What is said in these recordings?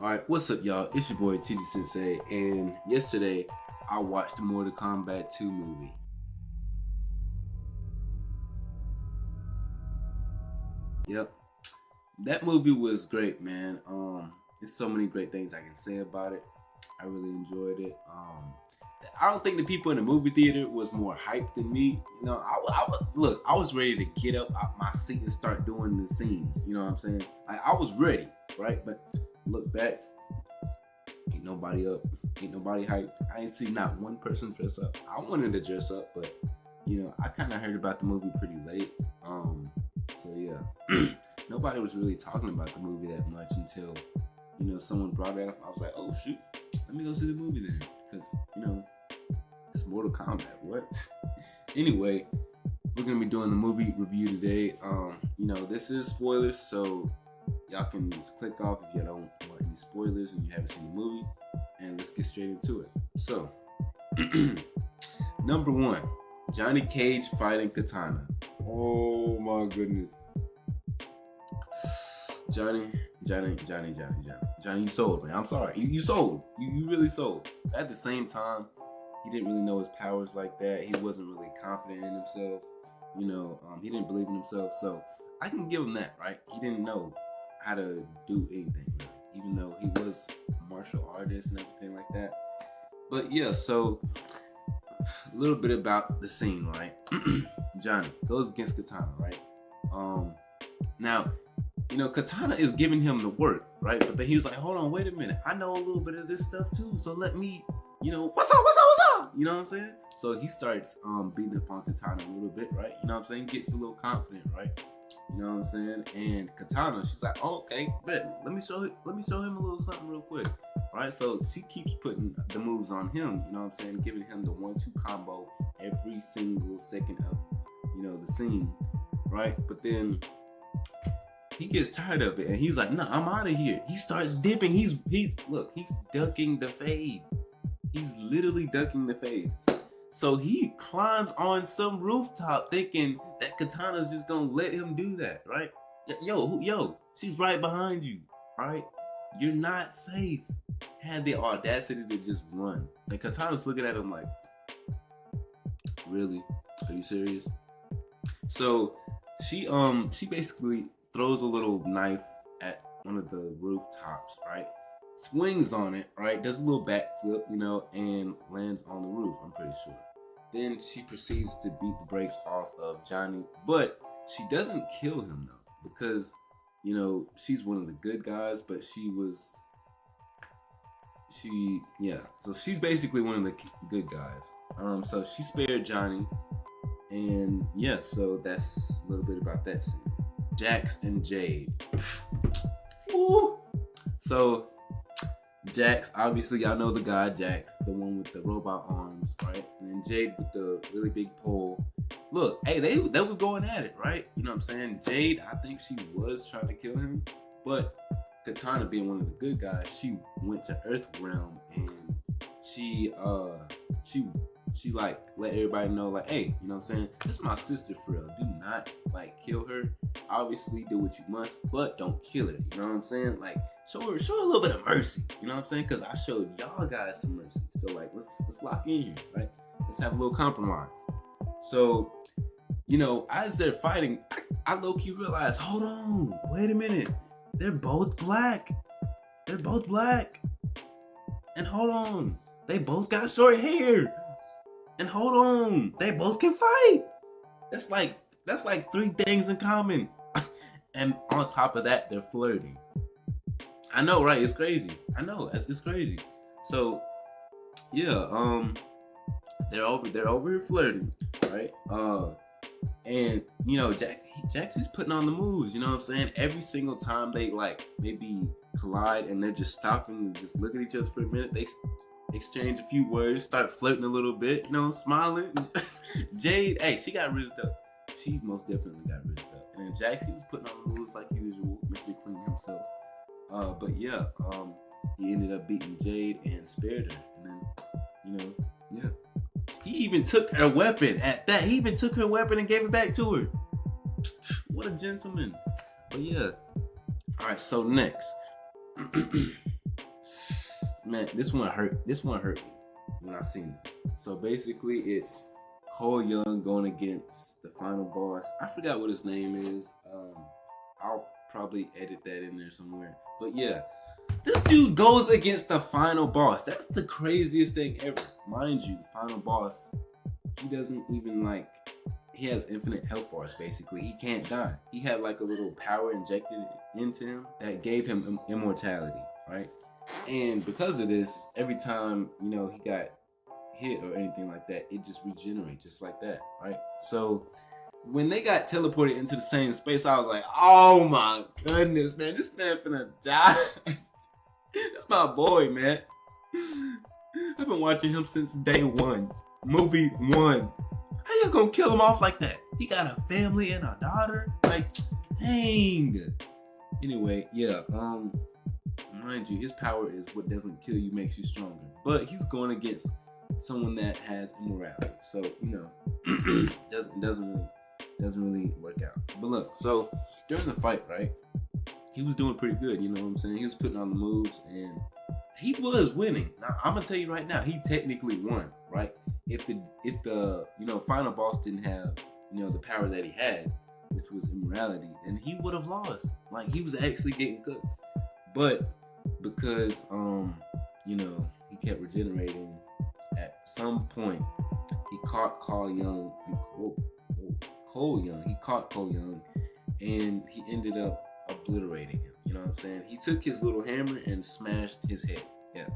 Alright, what's up, y'all? It's your boy TG Sensei, and yesterday I watched the Mortal Kombat 2 movie. Yep, that movie was great, man. There's so many great things I can say about it. I really enjoyed it. I don't think the people in the movie theater was more hyped than me. I was ready to get up out my seat and start doing the scenes. You know what I'm saying? I was ready, right? But look back, ain't nobody up, ain't nobody hyped. I ain't seen not one person dress up. I wanted to dress up, but I kind of heard about the movie pretty late. So yeah, nobody was really talking about the movie that much until someone brought it up. I was like, oh shoot, let me go see the movie then, because it's Mortal Kombat. What? Anyway, we're gonna be doing the movie review today. This is spoilers, so y'all can just click off if you don't want any spoilers and you haven't seen the movie, and let's get straight into it. So, number one, Johnny Cage fighting Katana. Oh my goodness. Johnny, you sold, man. I'm sorry. You sold. You really sold. At the same time, he didn't really know his powers like that. He wasn't really confident in himself. He didn't believe in himself. So I can give him that, right? He didn't know how to do anything, really, even though he was a martial artist and everything like that. But yeah, so a little bit about the scene, right? Johnny goes against Katana, right? Now, Katana is giving him the work, right? But then he was like, hold on, wait a minute. I know a little bit of this stuff too. So let me, what's up? You know what I'm saying? So he starts beating up on Katana a little bit, right? You know what I'm saying? Gets a little confident, right? You know what I'm saying? And Katana, she's like, oh, okay, bet. Let me show him a little something real quick. Right? So she keeps putting the moves on him, you know what I'm saying? Giving him the 1-2 combo every single second of, the scene, right? But then he gets tired of it and he's like, nah, I'm out of here. He starts dipping. He's ducking the fade. He's literally ducking the fade. So he climbs on some rooftop thinking that Katana's just gonna let him do that, right? Yo, she's right behind you, right? You're not safe. Had the audacity to just run. And Katana's looking at him like, really? Are you serious? So she basically throws a little knife at one of the rooftops, right? Swings on it, right? Does a little backflip, and lands on the roof, I'm pretty sure. Then she proceeds to beat the brakes off of Johnny, but she doesn't kill him though, because, she's one of the good guys, but so she's basically one of the good guys. So she spared Johnny, and yeah, so that's a little bit about that scene. Jax and Jade. Woo! So Jax, obviously y'all know the guy Jax, the one with the robot arms, right? And then Jade with the really big pole. Look, hey, they was going at it, right? You know what I'm saying? Jade, I think she was trying to kill him, but Katana, being one of the good guys, she went to Earth Realm and she like let everybody know, like, hey, you know what I'm saying? This is my sister for real. Do not kill her. Obviously do what you must, but don't kill her. You know what I'm saying? Like show her a little bit of mercy. You know what I'm saying? Because I showed y'all guys some mercy. So let's lock in here, right? Let's have a little compromise. So, as they're fighting, I low-key realized, hold on, wait a minute. They're both black. And hold on, they both got short hair. And hold on, they both can fight. That's like 3 things in common. And on top of that, they're flirting. I know, right? It's crazy. I know, it's crazy. So, yeah, they're over here flirting, right? And Jax is putting on the moves. You know what I'm saying? Every single time they maybe collide and they're just stopping and just look at each other for a minute, they exchange a few words, start flirting a little bit, smiling. Jade, hey, she got rizzed up. She most definitely got rizzed up. And then Jax, he was putting on the moves like usual, Mr. Clean himself. But yeah, he ended up beating Jade and spared her. And then, yeah. He even took her weapon at that. He even took her weapon and gave it back to her. What a gentleman. But yeah. All right, so next. man, this one hurt. This one hurt me when I seen this. So basically, it's Cole Young going against the final boss. I forgot what his name is. I'll probably edit that in there somewhere. But yeah, this dude goes against the final boss. That's the craziest thing ever. Mind you, the final boss, he doesn't even like. He has infinite health bars, basically. He can't die. He had like a little power injected into him that gave him immortality, right? And because of this, every time, you know, he got hit or anything like that, it just regenerates just like that, right? So when they got teleported into the same space, I was like, oh my goodness, man, this man finna die. That's my boy, man. I've been watching him since day one. Movie one. How you gonna kill him off like that? He got a family and a daughter. Like, dang. Anyway, yeah. Mind you, his power is what doesn't kill you makes you stronger. But he's going against someone that has immorality. So you know, doesn't really work out. But look, so during the fight, right? He was doing pretty good. You know what I'm saying? He was putting on the moves and he was winning. Now I'm gonna tell you right now, he technically won, right? If the you know final boss didn't have you know the power that he had, which was immorality, then he would have lost. Like he was actually getting cooked. But because you know he kept regenerating, at some point he caught Cole Young. He caught Cole Young, and he ended up obliterating him. You know what I'm saying? He took his little hammer and smashed his head. Yeah.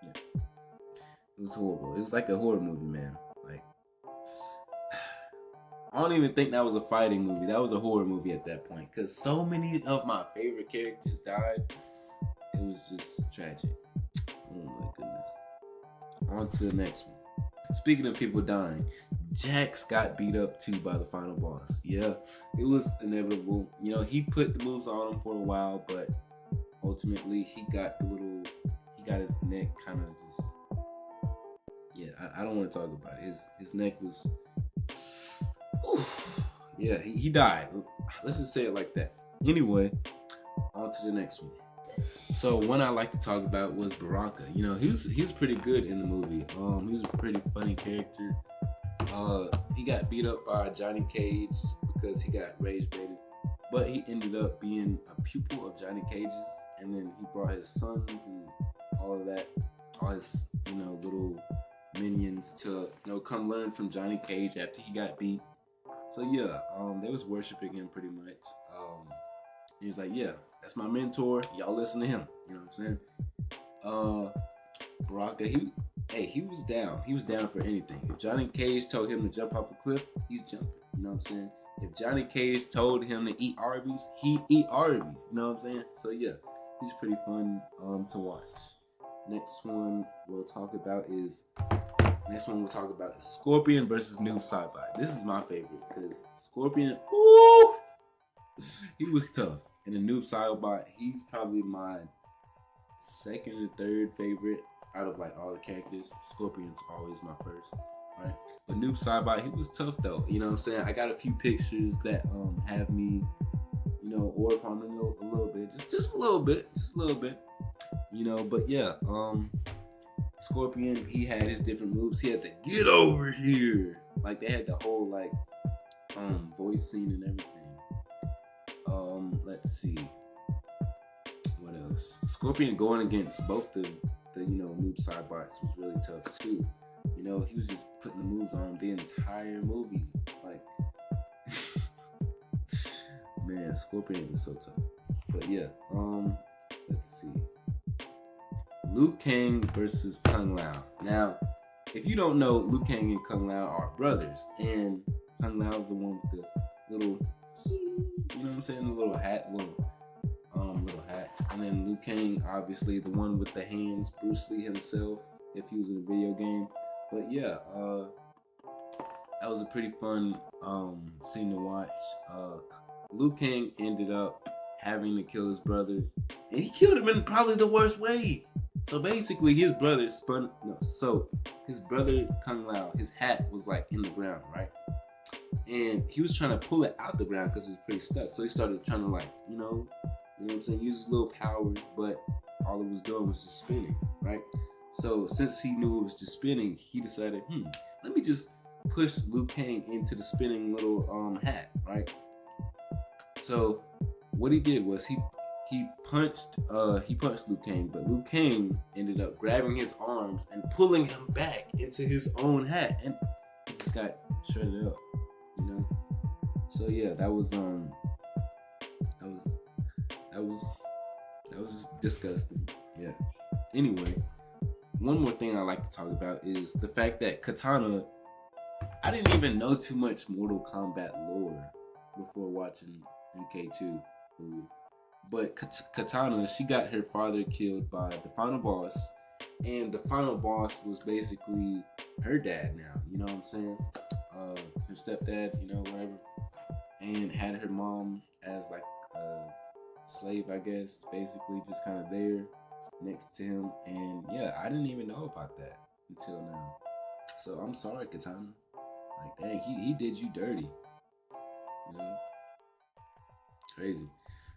It was horrible. It was like a horror movie, man. Like, I don't even think that was a fighting movie. That was a horror movie at that point. Because so many of my favorite characters died. It was just tragic. Oh my goodness. On to the next one. Speaking of people dying, Jax got beat up too by the final boss. Yeah, it was inevitable. You know, he put the moves on him for a while, but ultimately he got his neck kind of just, yeah, I don't want to talk about it. His neck was, yeah, he died. Let's just say it like that. Anyway, on to the next one. So one I like to talk about was Baraka. You know, he was pretty good in the movie. He was a pretty funny character. He got beat up by Johnny Cage because he got rage baited, but he ended up being a pupil of Johnny Cage's, and then he brought his sons and all of that, all his you know little minions to you know come learn from Johnny Cage after he got beat. So yeah, they was worshiping him pretty much. He was like, yeah, that's my mentor. Y'all listen to him. You know what I'm saying? Baraka, he was down. He was down for anything. If Johnny Cage told him to jump off a cliff, he's jumping. You know what I'm saying? If Johnny Cage told him to eat Arby's, he'd eat Arby's. You know what I'm saying? So yeah, he's pretty fun to watch. Next one we'll talk about is Scorpion versus Noob Saibot. This is my favorite because Scorpion, woo, he was tough. And the Noob Saibot, he's probably my second or third favorite out of like all the characters. Scorpion's always my first, right? But Noob Saibot, he was tough though. You know what I'm saying? I got a few pictures that have me, you know, or upon him a little bit, just a little bit, you know. But yeah, Scorpion, he had his different moves. He had to get over here, like they had the whole like voice scene and everything. Let's see what else. Scorpion going against both the you know Noob Saibots was really tough too. You know, he was just putting the moves on the entire movie. Like, man, Scorpion was so tough. But yeah, let's see. Liu Kang versus Kung Lao. Now, if you don't know, Liu Kang and Kung Lao are brothers, and Kung Lao is the one with the little, you know what I'm saying, the little hat, little hat. And then Liu Kang, obviously the one with the hands, Bruce Lee himself, if he was in a video game. But yeah, that was a pretty fun scene to watch. Liu Kang ended up having to kill his brother, and he killed him in probably the worst way. So basically, his brother his brother Kung Lao, his hat was like in the ground, right? And he was trying to pull it out the ground because it was pretty stuck. So he started trying to like, you know what I'm saying, use his little powers, but all it was doing was just spinning, right? So since he knew it was just spinning, he decided, let me just push Liu Kang into the spinning little hat, right? So what he did was he punched Liu Kang, but Liu Kang ended up grabbing his arms and pulling him back into his own hat, and he just got shredded up, you know. So yeah, that was disgusting. Yeah. Anyway, one more thing I like to talk about is the fact that Katana. I didn't even know too much Mortal Kombat lore before watching MK2 movie. But Katana, she got her father killed by the final boss, and the final boss was basically her dad now, you know what I'm saying? Her stepdad, you know, whatever. And had her mom as like a slave, I guess, basically just kind of there next to him. And yeah, I didn't even know about that until now. So I'm sorry, Katana. Like, dang, he did you dirty. You know? Crazy.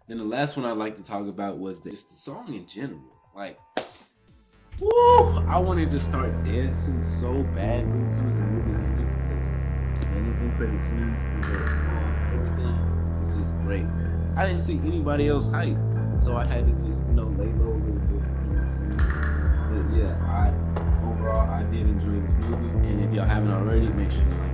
Then the last one I'd like to talk about was just the song in general. Like, woo! I wanted to start dancing so badly as soon as the movie ended because man, the credit scenes, the songs, everything was just great. I didn't see anybody else hype, so I had to just, lay low a little bit. You know what I'm saying? But yeah, overall I did enjoy this movie, and if y'all haven't already, make sure you like